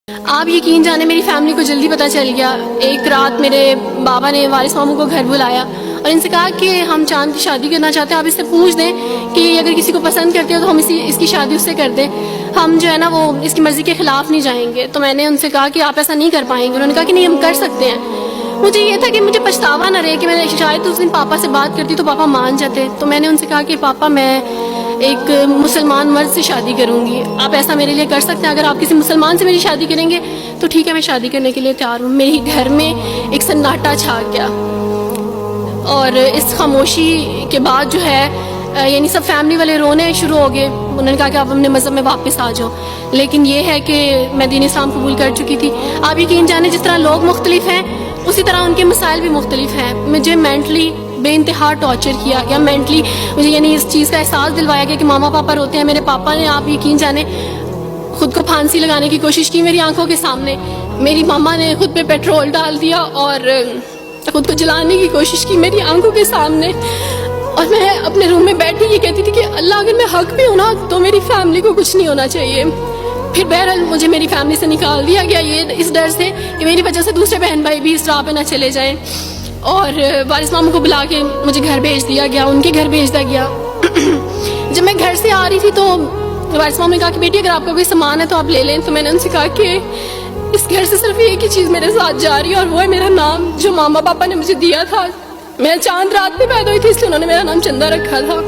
آپ یقین جانے میری فیملی کو جلدی پتہ چل گیا. ایک رات میرے بابا نے وارث ماموں کو گھر بلایا اور ان سے کہا کہ ہم چاند کی شادی کرنا چاہتے ہیں, آپ اس سے پوچھ دیں کہ اگر کسی کو پسند کرتے ہو تو ہم اس کی شادی اس سے کر دیں, ہم جو ہے نا وہ اس کی مرضی کے خلاف نہیں جائیں گے. تو میں نے ان سے کہا کہ آپ ایسا نہیں کر پائیں گے. انہوں نے کہا کہ نہیں ہم کر سکتے ہیں. مجھے یہ تھا کہ مجھے پچھتاوا نہ رہے کہ میں نے شاید اس دن پاپا سے بات کرتی تو پاپا مان جاتے. تو میں نے ان سے کہا کہ پاپا میں ایک مسلمان مرد سے شادی کروں گی, آپ ایسا میرے لیے کر سکتے ہیں؟ اگر آپ کسی مسلمان سے میری شادی کریں گے تو ٹھیک ہے, میں شادی کرنے کے لیے تیار ہوں. میرے گھر میں ایک سناٹا چھا گیا اور اس خاموشی کے بعد جو ہے یعنی سب فیملی والے رونے شروع ہو گئے. انہوں نے کہا کہ آپ اپنے مذہب میں واپس آ جاؤ. لیکن یہ ہے کہ میں دین اسلام قبول کر چکی تھی. آپ یقین جانیں جس طرح لوگ مختلف ہیں اسی طرح ان کے مسائل بھی مختلف ہیں. مجھے مینٹلی بے انتہا ٹارچر کیا گیا, مینٹلی مجھے یعنی اس چیز کا احساس دلوایا گیا کہ ماما پاپا روتے ہیں. میرے پاپا نے آپ یقین جانیں خود کو پھانسی لگانے کی کوشش کی میری آنکھوں کے سامنے. میری ماما نے خود پہ پیٹرول ڈال دیا اور خود کو جلانے کی کوشش کی میری آنکھوں کے سامنے. اور میں اپنے روم میں بیٹھی یہ کہتی تھی کہ اللہ اگر میں حق پہ ہوں نا تو میری فیملی کو کچھ نہیں ہونا چاہیے. پھر بہرحال مجھے میری فیملی سے نکال دیا گیا یہ اس ڈر سے کہ میری وجہ سے دوسرے بہن بھائی بھی اس راہ پہ نہ چلے جائیں. اور وارث ماموں کو بلا کے مجھے گھر بھیج دیا گیا, ان کے گھر بھیج دیا گیا. جب میں گھر سے آ رہی تھی تو وارث ماموں نے کہا کہ بیٹی اگر آپ کا کوئی سامان ہے تو آپ لے لیں. تو میں نے ان سے کہا کہ اس گھر سے صرف ایک ہی چیز میرے ساتھ جا رہی ہے اور وہ ہے میرا نام جو ماما پاپا نے مجھے دیا تھا. میں چاند رات میں پیدا ہوئی تھی اس لیے انہوں نے میرا نام چندہ رکھا تھا,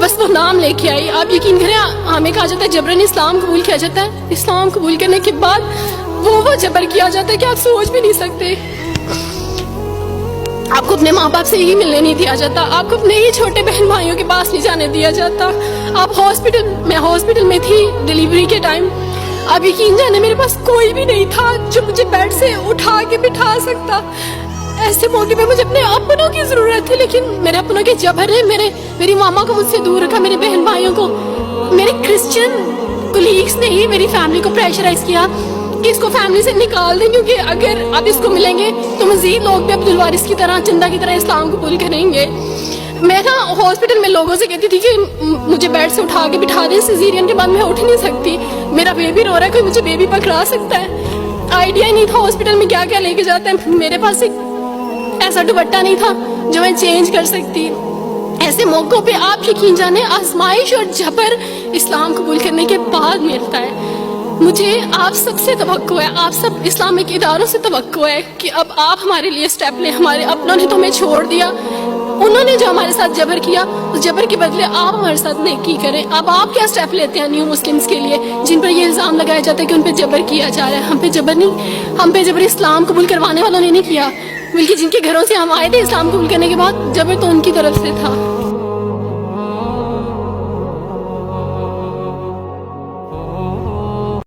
بس وہ نام لے کے آئی. آپ یقین کریں ہمیں کہا جاتا ہے جبرن اسلام قبول کیا جاتا ہے. اسلام قبول کرنے کے بعد وہ جبر کیا جاتا ہے کہ آپ سوچ بھی نہیں سکتے. آپ کو اپنے ماں باپ سے ہی ملنے نہیں دیا جاتا, آپ کو اپنے ہی چھوٹے بہن بھائیوں کے پاس نہیں جانے دیا جاتا. آپ میں ہاسپٹل میں تھی ڈیلیوری کے ٹائم. آپ یقین جانے میرے پاس کوئی بھی نہیں تھا جو مجھے بیڈ سے اٹھا کے بٹھا سکتا. ایسے موقع پہ مجھے اپنے اپنوں کی ضرورت تھی, لیکن میرے اپنوں کے جبر نے میری ماما کو مجھ سے دور رکھا, میرے بہن بھائیوں کو. میرے کرسچن کولیگس نے ہی میری فیملی کو پریشرائز کیا کہ اس کو فیملی سے نکال دیں, کیونکہ اگر اب اس کو ملیں گے تو مزید لوگ بھی عبد الوارث کی طرح چندہ کی طرح اسلام قبول کریں گے. میں نا ہاسپٹل میں لوگوں سے کہتی تھی کہ مجھے بیڈ سے اٹھا کے بٹھا دیں, سیزیرین کے بعد میں اٹھ نہیں سکتی, میرا بیبی رو رہا ہے, کوئی مجھے بیبی پکڑا سکتا ہے. آئیڈیا ہی نہیں تھا ہاسپٹل میں کیا کیا لے کے جاتے ہیں. میرے پاس ایک ایسا دوپٹہ نہیں تھا جو میں چینج کر سکتی. ایسے موقعوں پہ آپ یقین جانے آزمائش اور جبر اسلام قبول کرنے کے بعد ملتا ہے. مجھے آپ سب سے توقع ہے, آپ سب اسلامک اداروں سے توقع ہے کہ اب آپ ہمارے لیے سٹیپ لیں. ہمارے اپنوں نے تو ہمیں چھوڑ دیا, انہوں نے جو ہمارے ساتھ جبر کیا اس جبر کے بدلے آپ ہمارے ساتھ نیکی کریں. اب آپ کیا سٹیپ لیتے ہیں نیو مسلمز کے لیے جن پر یہ الزام لگایا جاتا ہے کہ ان پہ جبر کیا جا رہا ہے؟ ہم پہ جبر نہیں, ہم پہ جبر اسلام قبول کروانے والوں نے نہیں کیا, بلکہ جن کے گھروں سے ہم آئے تھے اسلام قبول کرنے کے بعد جبر تو ان کی طرف سے تھا.